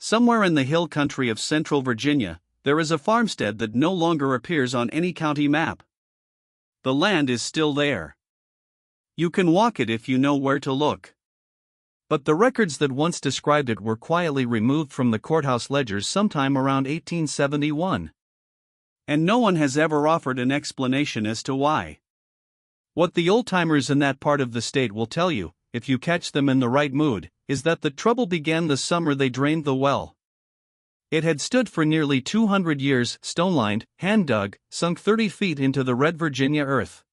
Somewhere in the hill country of central Virginia, there is a farmstead that no longer appears on any county map. The land is still there. You can walk it if you know where to look. But the records that once described it were quietly removed from the courthouse ledgers sometime around 1871. And no one has ever offered an explanation as to why. What the old-timers in that part of the state will tell you, if you catch them in the right mood, is that the trouble began the summer they drained the well. It had stood for nearly 200 years, stone-lined, hand-dug, sunk 30 feet into the red Virginia earth.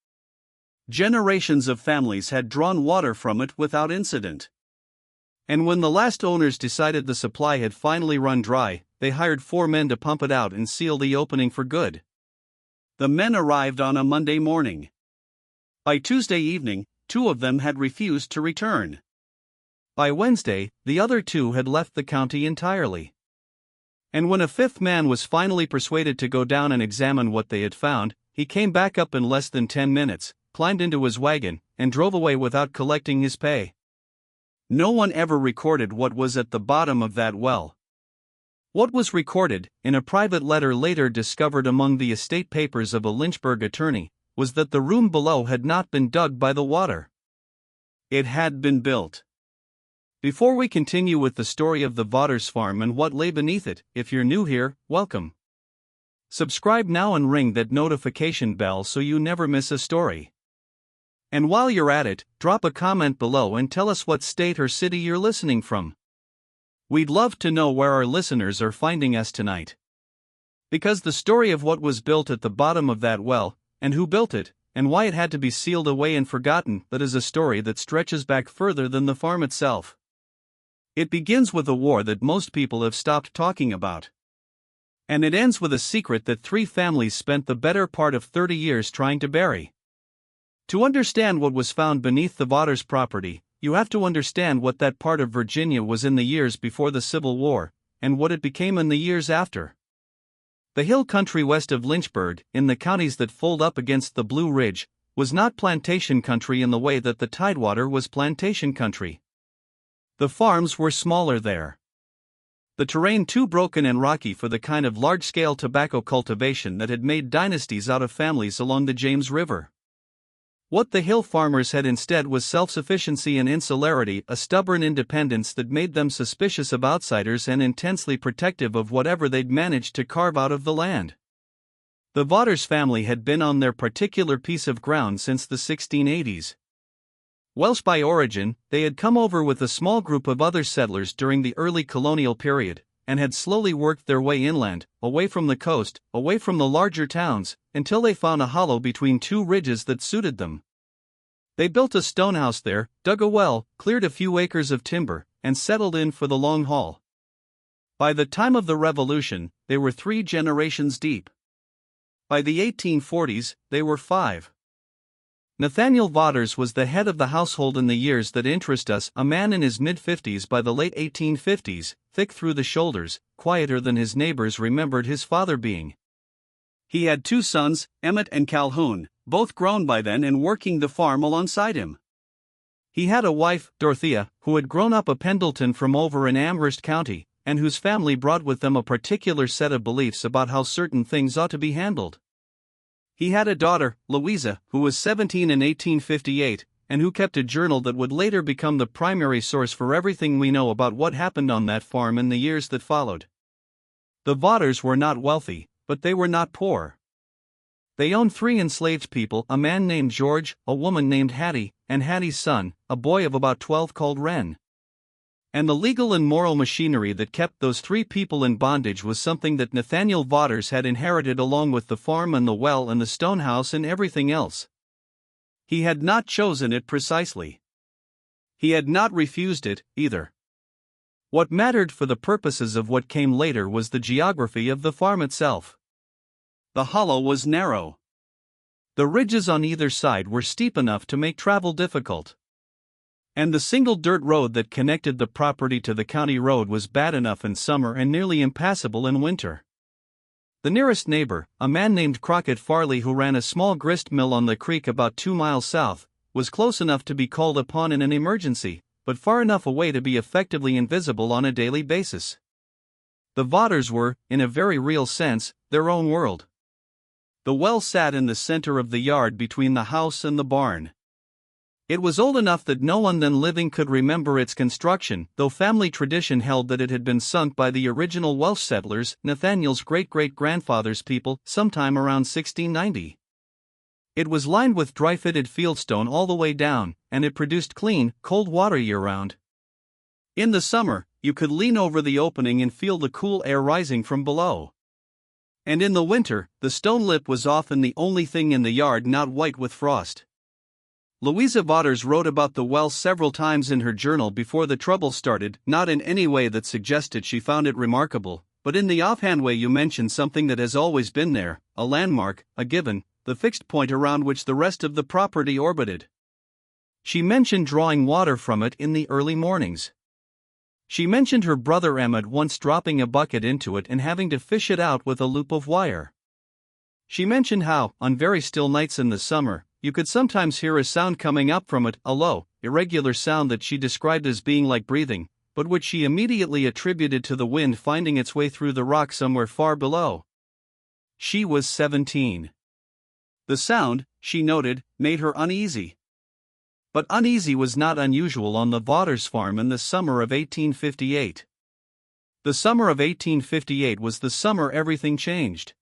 Generations of families had drawn water from it without incident. And when the last owners decided the supply had finally run dry, they hired 4 men to pump it out and seal the opening for good. The men arrived on a Monday morning. By Tuesday evening, 2 of them had refused to return. By Wednesday, the other 2 had left the county entirely. And when a 5th man was finally persuaded to go down and examine what they had found, he came back up in less than 10 minutes, climbed into his wagon, and drove away without collecting his pay. No one ever recorded what was at the bottom of that well. What was recorded, in a private letter later discovered among the estate papers of a Lynchburg attorney, was that the room below had not been dug by the water. It had been built. Before we continue with the story of the Vaughters farm and what lay beneath it, if you're new here, welcome. Subscribe now and ring that notification bell so you never miss a story. And while you're at it, drop a comment below and tell us what state or city you're listening from. We'd love to know where our listeners are finding us tonight. Because the story of what was built at the bottom of that well, and who built it, and why it had to be sealed away and forgotten, that is a story that stretches back further than the farm itself. It begins with a war that most people have stopped talking about. And it ends with a secret that 3 families spent the better part of 30 years trying to bury. To understand what was found beneath the Vaughters property, you have to understand what that part of Virginia was in the years before the Civil War, and what it became in the years after. The hill country west of Lynchburg, in the counties that fold up against the Blue Ridge, was not plantation country in the way that the Tidewater was plantation country. The farms were smaller there. The terrain too broken and rocky for the kind of large-scale tobacco cultivation that had made dynasties out of families along the James River. What the hill farmers had instead was self-sufficiency and insularity, a stubborn independence that made them suspicious of outsiders and intensely protective of whatever they'd managed to carve out of the land. The Vaughters family had been on their particular piece of ground since the 1680s. Welsh by origin, they had come over with a small group of other settlers during the early colonial period, and had slowly worked their way inland, away from the coast, away from the larger towns, until they found a hollow between 2 ridges that suited them. They built a stone house there, dug a well, cleared a few acres of timber, and settled in for the long haul. By the time of the Revolution, they were 3 generations deep. By the 1840s, they were 5. Nathaniel Vaughters was the head of the household in the years that interest us, a man in his mid-50s by the late 1850s, thick through the shoulders, quieter than his neighbors remembered his father being. He had 2 sons, Emmett and Calhoun, both grown by then and working the farm alongside him. He had a wife, Dorothea, who had grown up a Pendleton from over in Amherst County, and whose family brought with them a particular set of beliefs about how certain things ought to be handled. He had a daughter, Louisa, who was 17 in 1858, and who kept a journal that would later become the primary source for everything we know about what happened on that farm in the years that followed. The Vaughters were not wealthy, but they were not poor. They owned 3 enslaved people, a man named George, a woman named Hattie, and Hattie's son, a boy of about 12 called Wren. And the legal and moral machinery that kept those 3 people in bondage was something that Nathaniel Vaughters had inherited along with the farm and the well and the stone house and everything else. He had not chosen it precisely. He had not refused it, either. What mattered for the purposes of what came later was the geography of the farm itself. The hollow was narrow. The ridges on either side were steep enough to make travel difficult. And the single dirt road that connected the property to the county road was bad enough in summer and nearly impassable in winter. The nearest neighbor, a man named Crockett Farley who ran a small grist mill on the creek about 2 miles south, was close enough to be called upon in an emergency, but far enough away to be effectively invisible on a daily basis. The Vaughters were, in a very real sense, their own world. The well sat in the center of the yard between the house and the barn. It was old enough that no one then living could remember its construction, though family tradition held that it had been sunk by the original Welsh settlers, Nathaniel's great-great-grandfather's people, sometime around 1690. It was lined with dry-fitted fieldstone all the way down, and it produced clean, cold water year-round. In the summer, you could lean over the opening and feel the cool air rising from below. And in the winter, the stone lip was often the only thing in the yard not white with frost. Louisa Vaughters wrote about the well several times in her journal before the trouble started, not in any way that suggested she found it remarkable, but in the offhand way you mention something that has always been there, a landmark, a given, the fixed point around which the rest of the property orbited. She mentioned drawing water from it in the early mornings. She mentioned her brother Emmett once dropping a bucket into it and having to fish it out with a loop of wire. She mentioned how, on very still nights in the summer, you could sometimes hear a sound coming up from it, a low, irregular sound that she described as being like breathing, but which she immediately attributed to the wind finding its way through the rock somewhere far below. She was 17. The sound, she noted, made her uneasy. But uneasy was not unusual on the Vaughters farm in the summer of 1858. The summer of 1858 was the summer everything changed.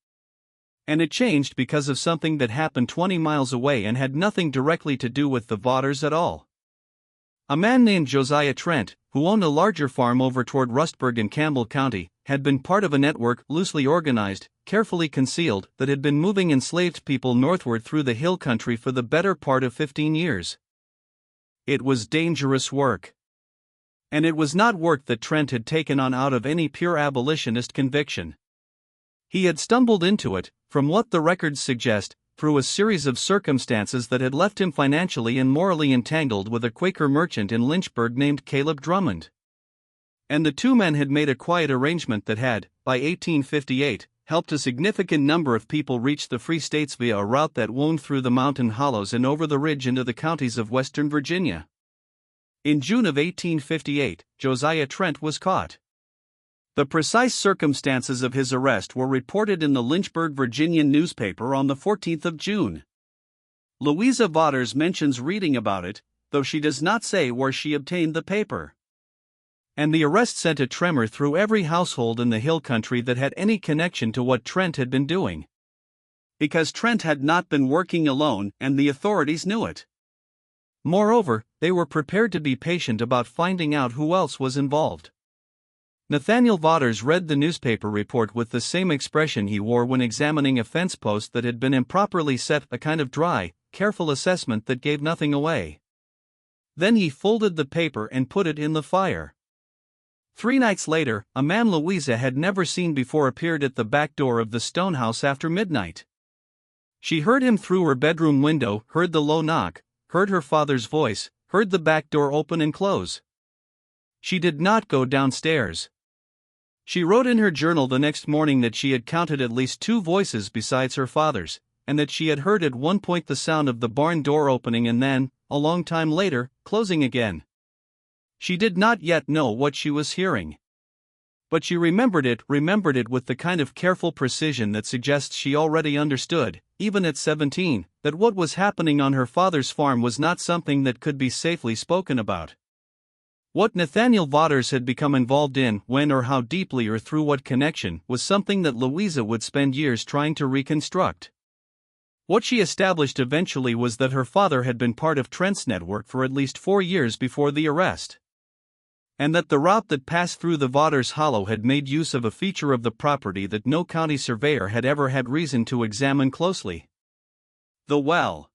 And it changed because of something that happened 20 miles away and had nothing directly to do with the Vaughters at all. A man named Josiah Trent, who owned a larger farm over toward Rustburg in Campbell County, had been part of a network, loosely organized, carefully concealed, that had been moving enslaved people northward through the hill country for the better part of 15 years. It was dangerous work. And it was not work that Trent had taken on out of any pure abolitionist conviction. He had stumbled into it, from what the records suggest, through a series of circumstances that had left him financially and morally entangled with a Quaker merchant in Lynchburg named Caleb Drummond. And the two men had made a quiet arrangement that had, by 1858, helped a significant number of people reach the Free States via a route that wound through the mountain hollows and over the ridge into the counties of western Virginia. In June of 1858, Josiah Trent was caught. The precise circumstances of his arrest were reported in the Lynchburg, Virginian newspaper on the 14th of June. Louisa Vaughters mentions reading about it, though she does not say where she obtained the paper. And the arrest sent a tremor through every household in the hill country that had any connection to what Trent had been doing. Because Trent had not been working alone, and the authorities knew it. Moreover, they were prepared to be patient about finding out who else was involved. Nathaniel Vaughters read the newspaper report with the same expression he wore when examining a fence post that had been improperly set, a kind of dry, careful assessment that gave nothing away. Then he folded the paper and put it in the fire. 3 nights later, a man Louisa had never seen before appeared at the back door of the stone house after midnight. She heard him through her bedroom window, heard the low knock, heard her father's voice, heard the back door open and close. She did not go downstairs. She wrote in her journal the next morning that she had counted at least 2 voices besides her father's, and that she had heard at one point the sound of the barn door opening and then, a long time later, closing again. She did not yet know what she was hearing. But she remembered it with the kind of careful precision that suggests she already understood, even at 17, that what was happening on her father's farm was not something that could be safely spoken about. What Nathaniel Vaughters had become involved in, when or how deeply or through what connection, was something that Louisa would spend years trying to reconstruct. What she established eventually was that her father had been part of Trent's network for at least 4 years before the arrest. And that the route that passed through the Vaughters Hollow had made use of a feature of the property that no county surveyor had ever had reason to examine closely. The well.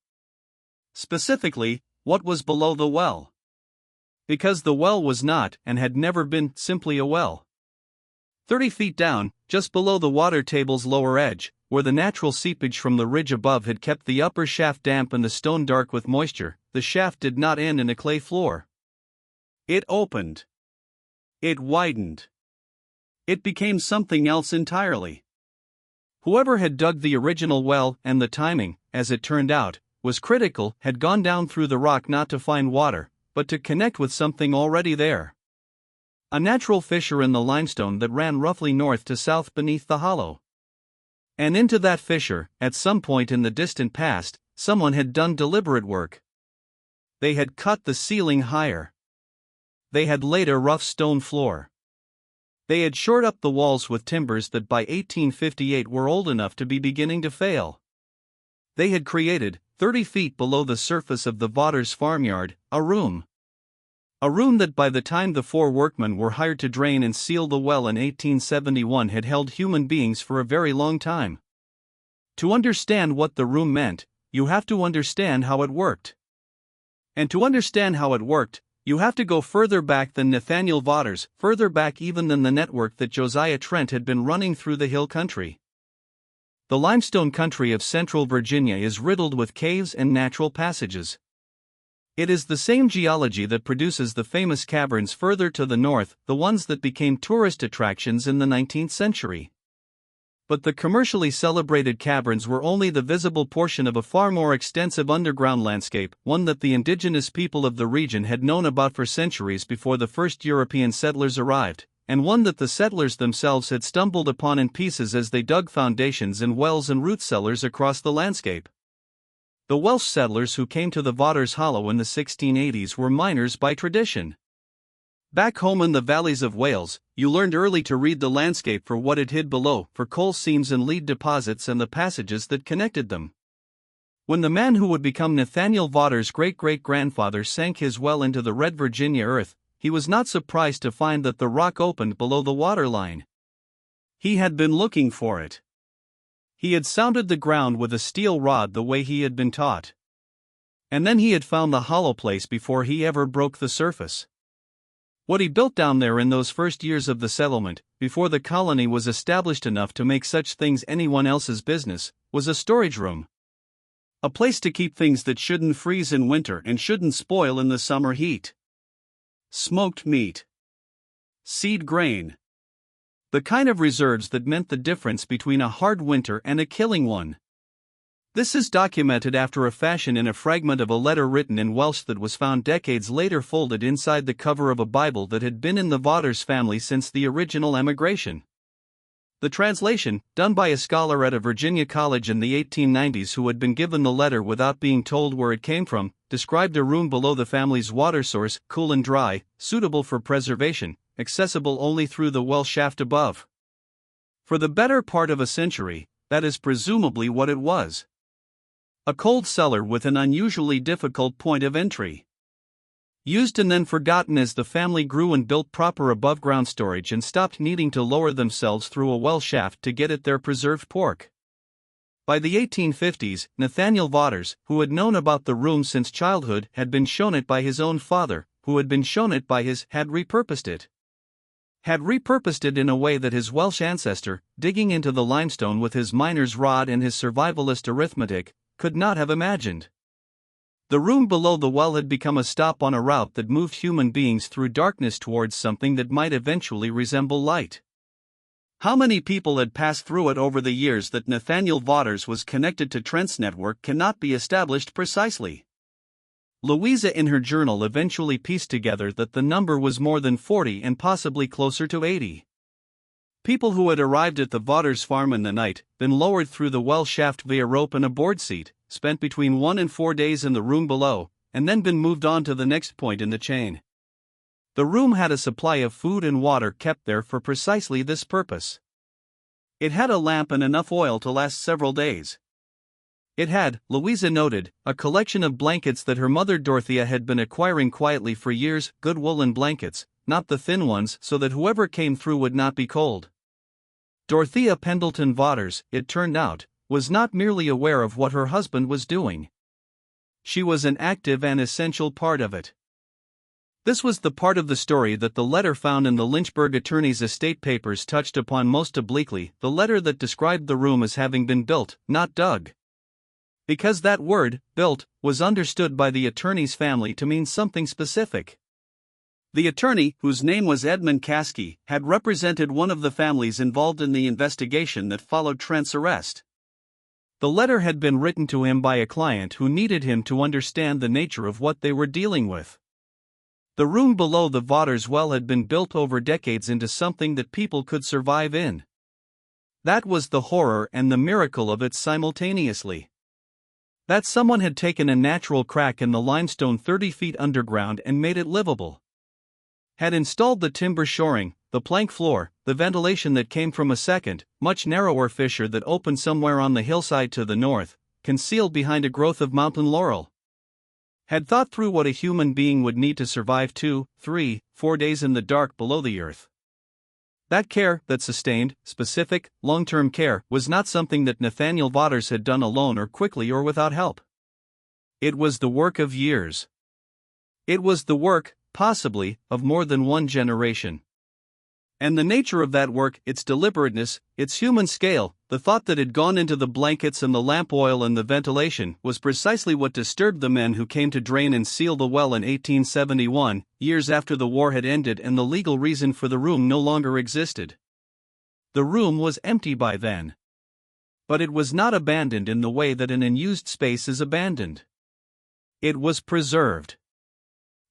Specifically, what was below the well? Because the well was not, and had never been, simply a well. 30 feet down, just below the water table's lower edge, where the natural seepage from the ridge above had kept the upper shaft damp and the stone dark with moisture, the shaft did not end in a clay floor. It opened. It widened. It became something else entirely. Whoever had dug the original well, and the timing, as it turned out, was critical, had gone down through the rock not to find water, but to connect with something already there. A natural fissure in the limestone that ran roughly north to south beneath the hollow. And into that fissure, at some point in the distant past, someone had done deliberate work. They had cut the ceiling higher. They had laid a rough stone floor. They had shored up the walls with timbers that by 1858 were old enough to be beginning to fail. They had created, 30 feet below the surface of the Vaughters farmyard, a room. A room that by the time the 4 workmen were hired to drain and seal the well in 1871 had held human beings for a very long time. To understand what the room meant, you have to understand how it worked. And to understand how it worked, you have to go further back than Nathaniel Vaughters, further back even than the network that Josiah Trent had been running through the hill country. The limestone country of central Virginia is riddled with caves and natural passages. It is the same geology that produces the famous caverns further to the north, the ones that became tourist attractions in the 19th century. But the commercially celebrated caverns were only the visible portion of a far more extensive underground landscape, one that the indigenous people of the region had known about for centuries before the first European settlers arrived, and one that the settlers themselves had stumbled upon in pieces as they dug foundations in wells and root cellars across the landscape. The Welsh settlers who came to the Vaughters Hollow in the 1680s were miners by tradition. Back home in the valleys of Wales, you learned early to read the landscape for what it hid below, for coal seams and lead deposits and the passages that connected them. When the man who would become Nathaniel Vaughters' great-great-grandfather sank his well into the red Virginia earth, he was not surprised to find that the rock opened below the waterline. He had been looking for it. He had sounded the ground with a steel rod the way he had been taught. And then he had found the hollow place before he ever broke the surface. What he built down there in those first years of the settlement, before the colony was established enough to make such things anyone else's business, was a storage room. A place to keep things that shouldn't freeze in winter and shouldn't spoil in the summer heat. Smoked meat. Seed grain. The kind of reserves that meant the difference between a hard winter and a killing one. This is documented after a fashion in a fragment of a letter written in Welsh that was found decades later folded inside the cover of a Bible that had been in the Vaughters family since the original emigration. The translation, done by a scholar at a Virginia college in the 1890s who had been given the letter without being told where it came from, described a room below the family's water source, cool and dry, suitable for preservation, accessible only through the well shaft above. For the better part of a century, that is presumably what it was. A cold cellar with an unusually difficult point of entry. Used and then forgotten as the family grew and built proper above-ground storage and stopped needing to lower themselves through a well shaft to get at their preserved pork. By the 1850s, Nathaniel Vaughters, who had known about the room since childhood, had been shown it by his own father, who had been shown it by his, had repurposed it. Had repurposed it in a way that his Welsh ancestor, digging into the limestone with his miner's rod and his survivalist arithmetic, could not have imagined. The room below the well had become a stop on a route that moved human beings through darkness towards something that might eventually resemble light. How many people had passed through it over the years that Nathaniel Vaughters was connected to Trent's network cannot be established precisely. Louisa in her journal eventually pieced together that the number was more than 40 and possibly closer to 80. People who had arrived at the Vaughters farm in the night, been lowered through the well shaft via rope and a board seat, spent between 1 and 4 days in the room below, and then been moved on to the next point in the chain. The room had a supply of food and water kept there for precisely this purpose. It had a lamp and enough oil to last several days. It had, Louisa noted, a collection of blankets that her mother Dorothea had been acquiring quietly for years, good woolen blankets, not the thin ones, so that whoever came through would not be cold. Dorothea Pendleton Vaughters, it turned out, was not merely aware of what her husband was doing. She was an active and essential part of it. This was the part of the story that the letter found in the Lynchburg attorney's estate papers touched upon most obliquely, the letter that described the room as having been built, not dug. Because that word, built, was understood by the attorney's family to mean something specific. The attorney, whose name was Edmund Caskey, had represented one of the families involved in the investigation that followed Trent's arrest. The letter had been written to him by a client who needed him to understand the nature of what they were dealing with. The room below the Vaughters well had been built over decades into something that people could survive in. That was the horror and the miracle of it simultaneously. That someone had taken a natural crack in the limestone 30 feet underground and made it livable. Had installed the timber shoring, the plank floor, the ventilation that came from a second, much narrower fissure that opened somewhere on the hillside to the north, concealed behind a growth of mountain laurel. Had thought through what a human being would need to survive 2, 3, 4 days in the dark below the earth. That care, that sustained, specific, long-term care, was not something that Nathaniel Vaughters had done alone or quickly or without help. It was the work of years. It was the work, possibly, of more than one generation. And the nature of that work, its deliberateness, its human scale, the thought that had gone into the blankets and the lamp oil and the ventilation, was precisely what disturbed the men who came to drain and seal the well in 1871, years after the war had ended and the legal reason for the room no longer existed. The room was empty by then. But it was not abandoned in the way that an unused space is abandoned. It was preserved.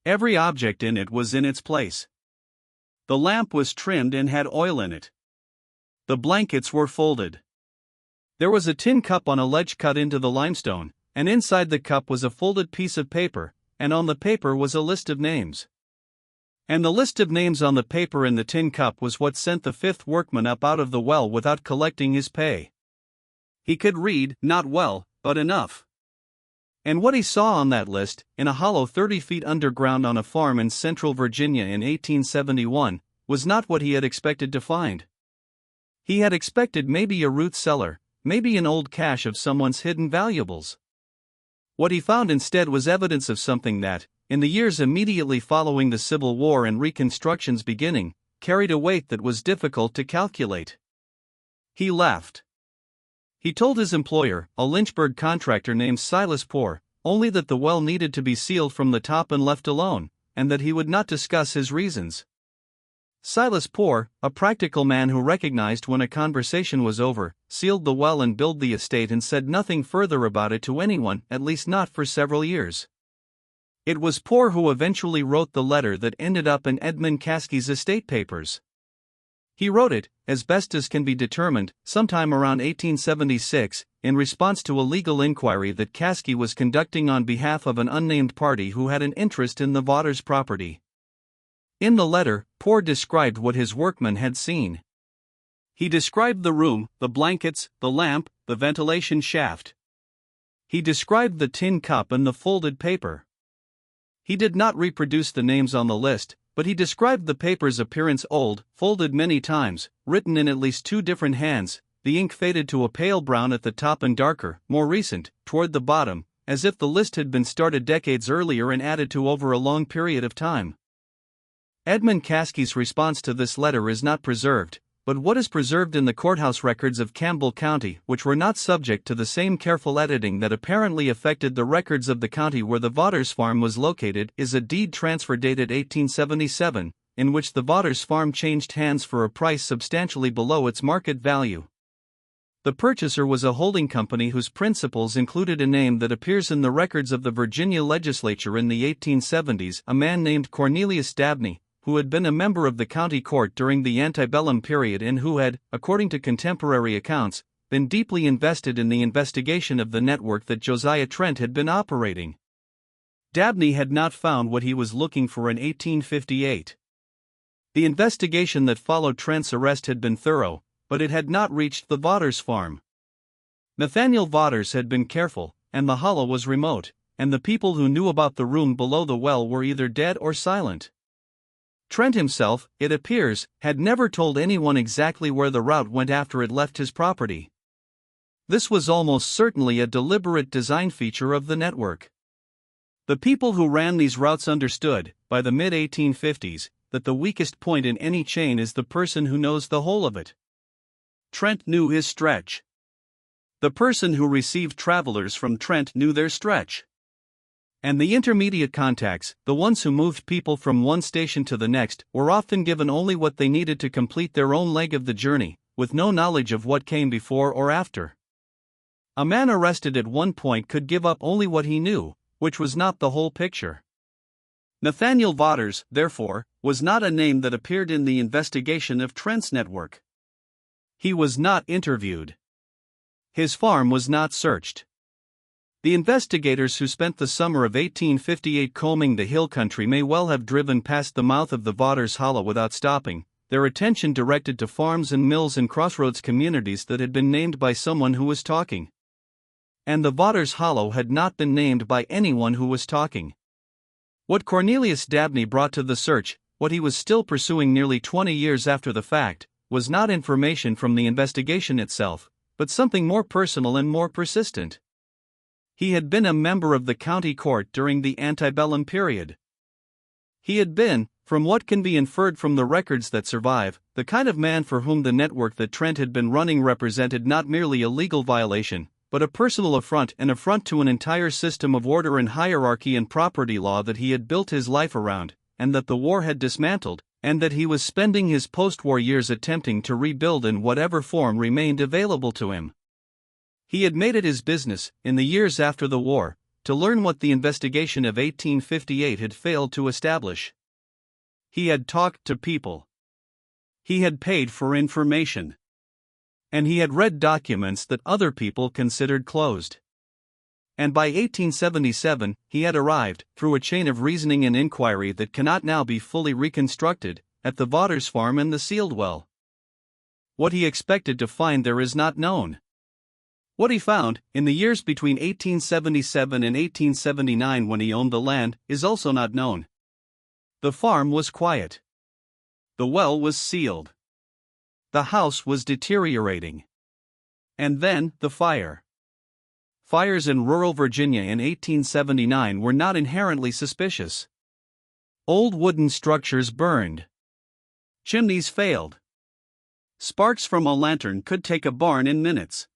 Every object in it was in its place. The lamp was trimmed and had oil in it. The blankets were folded. There was a tin cup on a ledge cut into the limestone, and inside the cup was a folded piece of paper, and on the paper was a list of names. And the list of names on the paper in the tin cup was what sent the fifth workman up out of the well without collecting his pay. He could read, not well, but enough. And what he saw on that list, in a hollow 30 feet underground on a farm in central Virginia in 1871, was not what he had expected to find. He had expected maybe a root cellar, maybe an old cache of someone's hidden valuables. What he found instead was evidence of something that, in the years immediately following the Civil War and Reconstruction's beginning, carried a weight that was difficult to calculate. He left. He told his employer, a Lynchburg contractor named Silas Poor, only that the well needed to be sealed from the top and left alone, and that he would not discuss his reasons. Silas Poor, a practical man who recognized when a conversation was over, sealed the well and billed the estate and said nothing further about it to anyone, at least not for several years. It was Poor who eventually wrote the letter that ended up in Edmund Caskey's estate papers. He wrote it, as best as can be determined, sometime around 1876, in response to a legal inquiry that Caskey was conducting on behalf of an unnamed party who had an interest in the Vaughters property. In the letter, Poor described what his workmen had seen. He described the room, the blankets, the lamp, the ventilation shaft. He described the tin cup and the folded paper. He did not reproduce the names on the list, but he described the paper's appearance old, folded many times, written in at least 2 different hands, the ink faded to a pale brown at the top and darker, more recent, toward the bottom, as if the list had been started decades earlier and added to over a long period of time. Edmund Caskey's response to this letter is not preserved, but what is preserved in the courthouse records of Campbell County, which were not subject to the same careful editing that apparently affected the records of the county where the Vaughters farm was located, is a deed transfer dated 1877, in which the Vaughters farm changed hands for a price substantially below its market value. The purchaser was a holding company whose principals included a name that appears in the records of the Virginia legislature in the 1870s, a man named Cornelius Dabney, who had been a member of the county court during the antebellum period and who had, according to contemporary accounts, been deeply invested in the investigation of the network that Josiah Trent had been operating. Dabney had not found what he was looking for in 1858. The investigation that followed Trent's arrest had been thorough, but it had not reached the Vaughters farm. Nathaniel Vaughters had been careful, and the hollow was remote, and the people who knew about the room below the well were either dead or silent. Trent himself, it appears, had never told anyone exactly where the route went after it left his property. This was almost certainly a deliberate design feature of the network. The people who ran these routes understood, by the mid-1850s, that the weakest point in any chain is the person who knows the whole of it. Trent knew his stretch. The person who received travelers from Trent knew their stretch. And the intermediate contacts, the ones who moved people from one station to the next, were often given only what they needed to complete their own leg of the journey, with no knowledge of what came before or after. A man arrested at one point could give up only what he knew, which was not the whole picture. Nathaniel Vaughters, therefore, was not a name that appeared in the investigation of Trent's network. He was not interviewed. His farm was not searched. The investigators who spent the summer of 1858 combing the hill country may well have driven past the mouth of the Vaughters Hollow without stopping, their attention directed to farms and mills and crossroads communities that had been named by someone who was talking. And the Vaughters Hollow had not been named by anyone who was talking. What Cornelius Dabney brought to the search, what he was still pursuing nearly 20 years after the fact, was not information from the investigation itself, but something more personal and more persistent. He had been a member of the county court during the antebellum period. He had been, from what can be inferred from the records that survive, the kind of man for whom the network that Trent had been running represented not merely a legal violation, but a personal affront, an affront to an entire system of order and hierarchy and property law that he had built his life around, and that the war had dismantled, and that he was spending his post-war years attempting to rebuild in whatever form remained available to him. He had made it his business, in the years after the war, to learn what the investigation of 1858 had failed to establish. He had talked to people. He had paid for information. And he had read documents that other people considered closed. And by 1877, he had arrived, through a chain of reasoning and inquiry that cannot now be fully reconstructed, at the Vaughters farm and the sealed well. What he expected to find there is not known. What he found, in the years between 1877 and 1879 when he owned the land, is also not known. The farm was quiet. The well was sealed. The house was deteriorating. And then, the fire. Fires in rural Virginia in 1879 were not inherently suspicious. Old wooden structures burned. Chimneys failed. Sparks from a lantern could take a barn in minutes.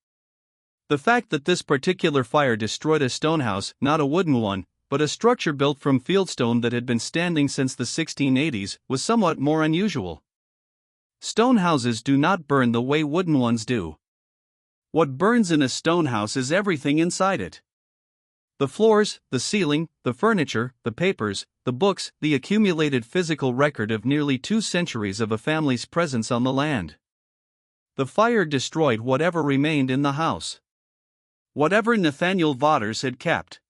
The fact that this particular fire destroyed a stone house, not a wooden one, but a structure built from fieldstone that had been standing since the 1680s, was somewhat more unusual. Stone houses do not burn the way wooden ones do. What burns in a stone house is everything inside it. The floors, the ceiling, the furniture, the papers, the books, the accumulated physical record of nearly 2 centuries of a family's presence on the land. The fire destroyed whatever remained in the house. Whatever Nathaniel Vaughters had kept.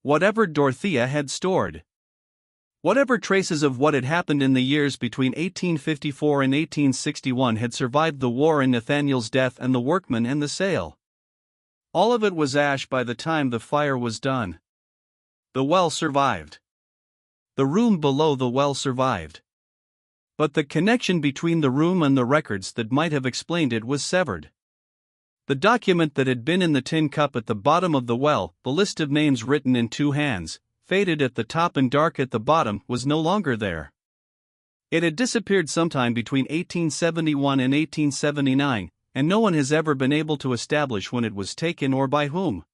Whatever Dorothea had stored. Whatever traces of what had happened in the years between 1854 and 1861 had survived the war and Nathaniel's death and the workmen and the sale. All of it was ash by the time the fire was done. The well survived. The room below the well survived. But the connection between the room and the records that might have explained it was severed. The document that had been in the tin cup at the bottom of the well, the list of names written in 2 hands, faded at the top and dark at the bottom, was no longer there. It had disappeared sometime between 1871 and 1879, and no one has ever been able to establish when it was taken or by whom.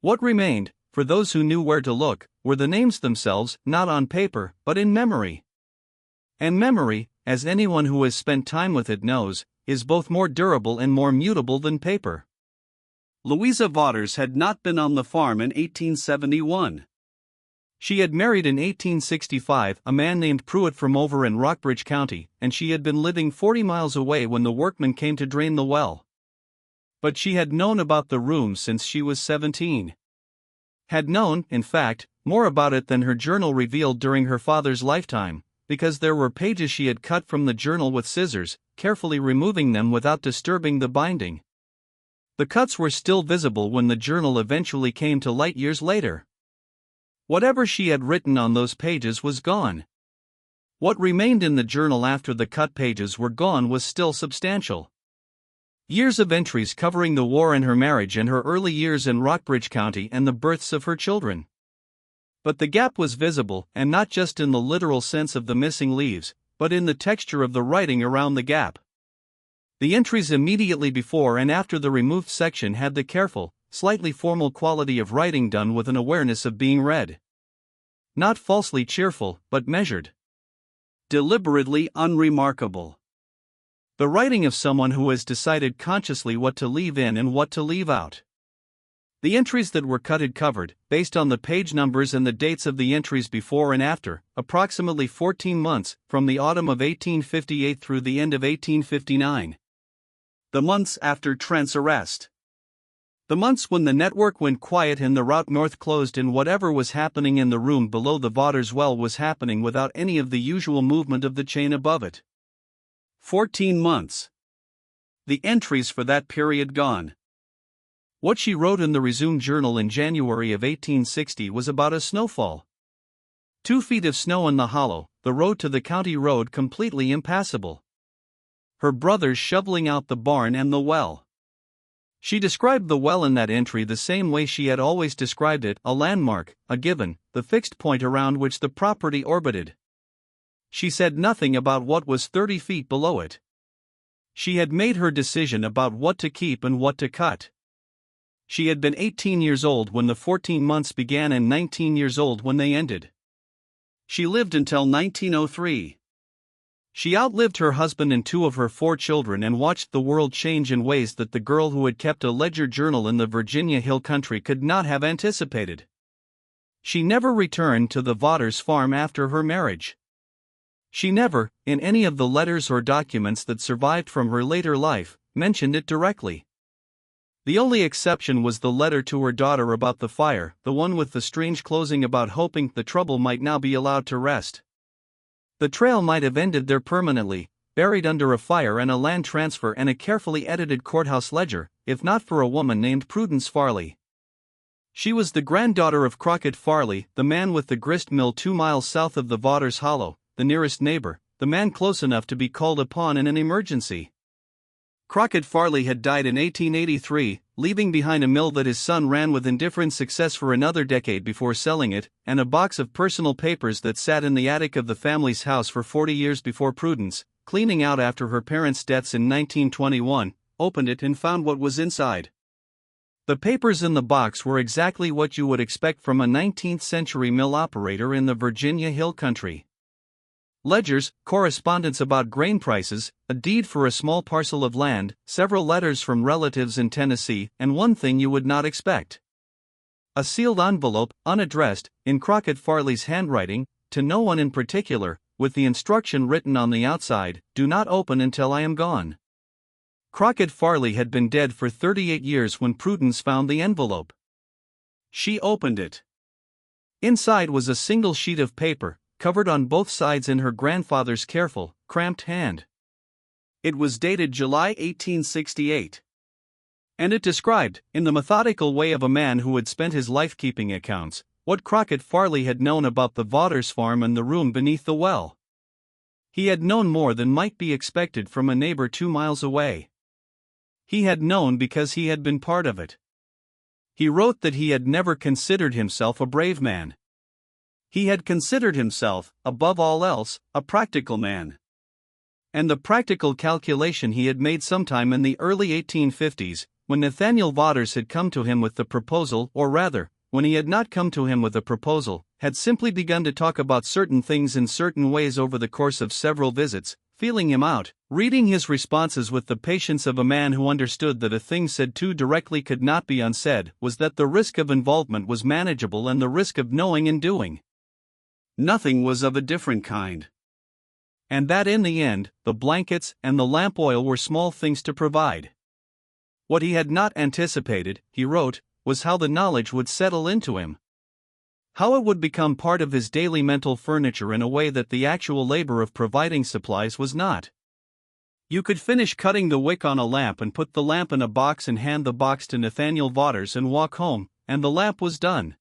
What remained, for those who knew where to look, were the names themselves, not on paper, but in memory. And memory, as anyone who has spent time with it knows, is both more durable and more mutable than paper. Louisa Vaughters had not been on the farm in 1871. She had married in 1865 a man named Pruitt from over in Rockbridge County, and she had been living 40 miles away when the workmen came to drain the well. But she had known about the room since she was 17. Had known, in fact, more about it than her journal revealed during her father's lifetime, because there were pages she had cut from the journal with scissors, carefully removing them without disturbing the binding. The cuts were still visible when the journal eventually came to light years later. Whatever she had written on those pages was gone. What remained in the journal after the cut pages were gone was still substantial. Years of entries covering the war and her marriage and her early years in Rockbridge County and the births of her children. But the gap was visible, and not just in the literal sense of the missing leaves, but in the texture of the writing around the gap. The entries immediately before and after the removed section had the careful, slightly formal quality of writing done with an awareness of being read. Not falsely cheerful, but measured. Deliberately unremarkable. The writing of someone who has decided consciously what to leave in and what to leave out. The entries that were cut had covered, based on the page numbers and the dates of the entries before and after, approximately 14 months, from the autumn of 1858 through the end of 1859. The months after Trent's arrest. The months when the network went quiet and the route north closed, and whatever was happening in the room below the Vaughters well was happening without any of the usual movement of the chain above it. 14 months. The entries for that period gone. What she wrote in the resumed journal in January of 1860 was about a snowfall. 2 feet of snow in the hollow, the road to the county road completely impassable. Her brothers shoveling out the barn and the well. She described the well in that entry the same way she had always described it, a landmark, a given, the fixed point around which the property orbited. She said nothing about what was 30 feet below it. She had made her decision about what to keep and what to cut. She had been 18 years old when the 14 months began and 19 years old when they ended. She lived until 1903. She outlived her husband and 2 of her 4 children and watched the world change in ways that the girl who had kept a ledger journal in the Virginia Hill Country could not have anticipated. She never returned to the Vaughters farm after her marriage. She never, in any of the letters or documents that survived from her later life, mentioned it directly. The only exception was the letter to her daughter about the fire, the one with the strange closing about hoping the trouble might now be allowed to rest. The trail might have ended there permanently, buried under a fire and a land transfer and a carefully edited courthouse ledger, if not for a woman named Prudence Farley. She was the granddaughter of Crockett Farley, the man with the grist mill 2 miles south of the Vaughters Hollow, the nearest neighbor, the man close enough to be called upon in an emergency. Crockett Farley had died in 1883, leaving behind a mill that his son ran with indifferent success for another decade before selling it, and a box of personal papers that sat in the attic of the family's house for 40 years before Prudence, cleaning out after her parents' deaths in 1921, opened it and found what was inside. The papers in the box were exactly what you would expect from a 19th-century mill operator in the Virginia Hill Country. Ledgers, correspondence about grain prices, a deed for a small parcel of land, several letters from relatives in Tennessee, and one thing you would not expect. A sealed envelope, unaddressed, in Crockett Farley's handwriting, to no one in particular, with the instruction written on the outside, "Do not open until I am gone." Crockett Farley had been dead for 38 years when Prudence found the envelope. She opened it. Inside was a single sheet of paper, covered on both sides in her grandfather's careful, cramped hand. It was dated July 1868. And it described, in the methodical way of a man who had spent his life keeping accounts, what Crockett Farley had known about the Vaughters farm and the room beneath the well. He had known more than might be expected from a neighbor 2 miles away. He had known because he had been part of it. He wrote that he had never considered himself a brave man. He had considered himself, above all else, a practical man. And the practical calculation he had made sometime in the early 1850s, when Nathaniel Vaughters had come to him with the proposal, or rather, when he had not come to him with a proposal, had simply begun to talk about certain things in certain ways over the course of several visits, feeling him out, reading his responses with the patience of a man who understood that a thing said too directly could not be unsaid, was that the risk of involvement was manageable and the risk of knowing and doing nothing was of a different kind. And that in the end, the blankets and the lamp oil were small things to provide. What he had not anticipated, he wrote, was how the knowledge would settle into him. How it would become part of his daily mental furniture in a way that the actual labor of providing supplies was not. You could finish cutting the wick on a lamp and put the lamp in a box and hand the box to Nathaniel Vaughters and walk home, and the lamp was done.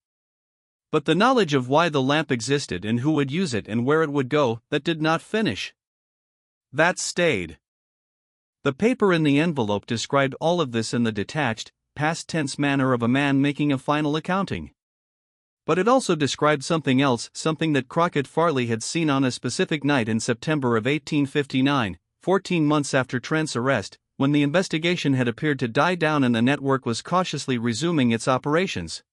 But the knowledge of why the lamp existed and who would use it and where it would go, that did not finish. That stayed. The paper in the envelope described all of this in the detached, past tense manner of a man making a final accounting. But it also described something else, something that Crockett Farley had seen on a specific night in September of 1859, 14 months after Trent's arrest, when the investigation had appeared to die down and the network was cautiously resuming its operations.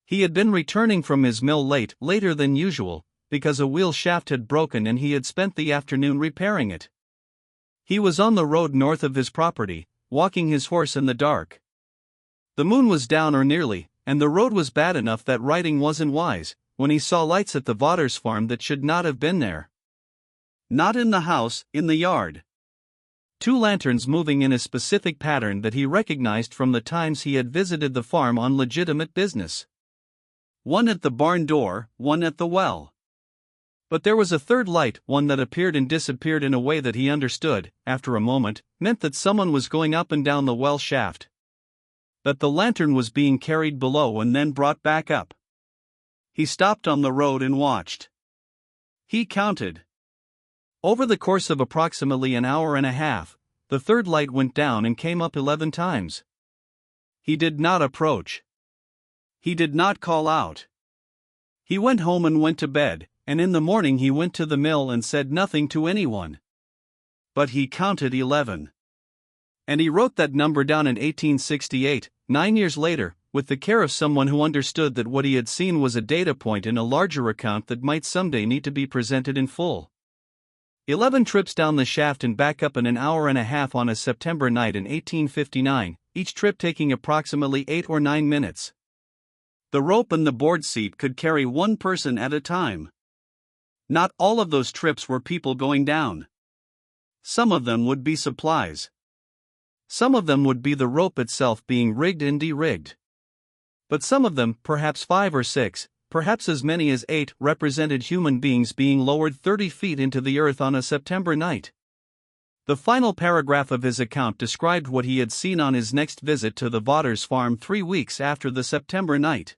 He had been returning from his mill later than usual, because a wheel shaft had broken and he had spent the afternoon repairing it. He was on the road north of his property, walking his horse in the dark. The moon was down or nearly, and the road was bad enough that riding wasn't wise, when he saw lights at the Vaughters farm that should not have been there. Not in the house, in the yard. 2 lanterns moving in a specific pattern that he recognized from the times he had visited the farm on legitimate business. One at the barn door, one at the well. But there was a third light, one that appeared and disappeared in a way that he understood, after a moment, meant that someone was going up and down the well shaft. That the lantern was being carried below and then brought back up. He stopped on the road and watched. He counted. Over the course of approximately an hour and a half, the third light went down and came up 11 times. He did not approach. He did not call out. He went home and went to bed, and in the morning he went to the mill and said nothing to anyone. But he counted 11. And he wrote that number down in 1868, 9 years later, with the care of someone who understood that what he had seen was a data point in a larger account that might someday need to be presented in full. 11 trips down the shaft and back up in an hour and a half on a September night in 1859, each trip taking approximately 8 or 9 minutes. The rope and the board seat could carry one person at a time. Not all of those trips were people going down. Some of them would be supplies. Some of them would be the rope itself being rigged and de-rigged. But some of them, perhaps 5 or 6, perhaps as many as 8, represented human beings being lowered 30 feet into the earth on a September night. The final paragraph of his account described what he had seen on his next visit to the Vaughters farm 3 weeks after the September night.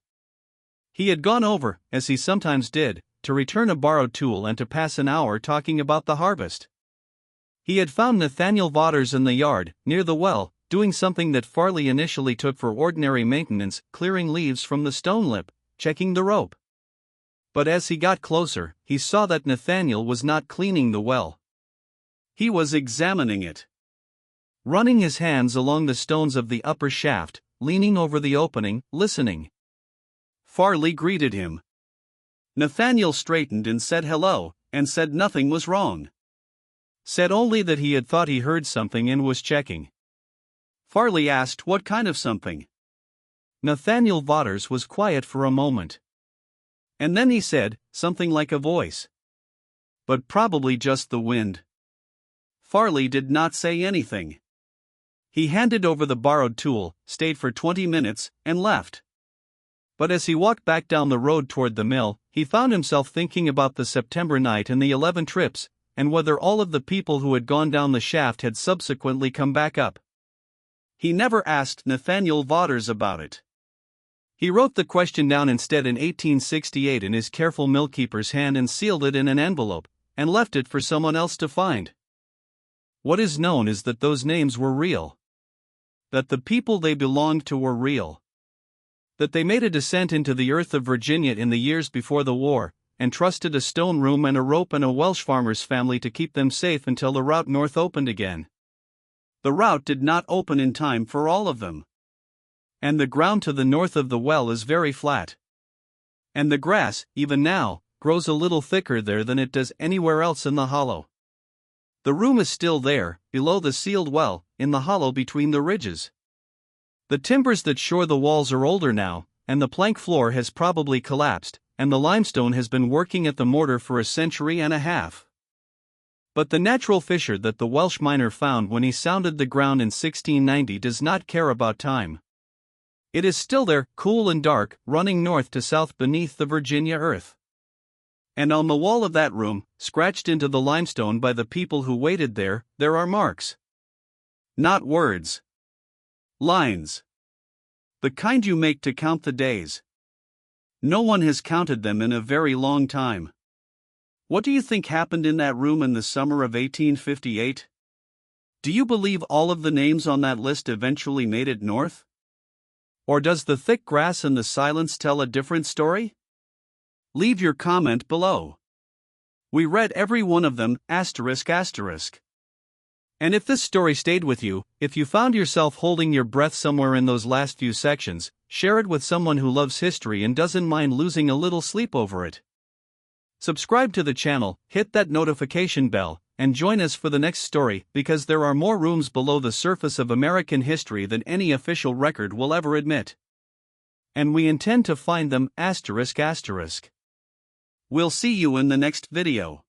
He had gone over, as he sometimes did, to return a borrowed tool and to pass an hour talking about the harvest. He had found Nathaniel Vaughters in the yard, near the well, doing something that Farley initially took for ordinary maintenance, clearing leaves from the stone lip, checking the rope. But as he got closer, he saw that Nathaniel was not cleaning the well. He was examining it. Running his hands along the stones of the upper shaft, leaning over the opening, listening. Farley greeted him. Nathaniel straightened and said hello, and said nothing was wrong. Said only that he had thought he heard something and was checking. Farley asked what kind of something. Nathaniel Vaughters was quiet for a moment. And then he said, something like a voice. But probably just the wind. Farley did not say anything. He handed over the borrowed tool, stayed for 20 minutes, and left. But as he walked back down the road toward the mill, he found himself thinking about the September night and the 11 trips, and whether all of the people who had gone down the shaft had subsequently come back up. He never asked Nathaniel Vaughters about it. He wrote the question down instead in 1868 in his careful millkeeper's hand and sealed it in an envelope, and left it for someone else to find. What is known is that those names were real. That the people they belonged to were real. That they made a descent into the earth of Virginia in the years before the war, and trusted a stone room and a rope and a Welsh farmer's family to keep them safe until the route north opened again. The route did not open in time for all of them. And the ground to the north of the well is very flat. And the grass, even now, grows a little thicker there than it does anywhere else in the hollow. The room is still there, below the sealed well, in the hollow between the ridges. The timbers that shore the walls are older now, and the plank floor has probably collapsed, and the limestone has been working at the mortar for a century and a half. But the natural fissure that the Welsh miner found when he sounded the ground in 1690 does not care about time. It is still there, cool and dark, running north to south beneath the Virginia earth. And on the wall of that room, scratched into the limestone by the people who waited there are marks. Not words. Lines. The kind you make to count the days. No one has counted them in a very long time. What do you think happened in that room in the summer of 1858? Do you believe all of the names on that list eventually made it north? Or does the thick grass and the silence tell a different story? Leave your comment below. We read every one of them, asterisk asterisk. And if this story stayed with you, if you found yourself holding your breath somewhere in those last few sections, share it with someone who loves history and doesn't mind losing a little sleep over it. Subscribe to the channel, hit that notification bell, And join us for the next story, because there are more rooms below the surface of American history than any official record will ever admit. And we intend to find them, ****. We'll see you in the next video.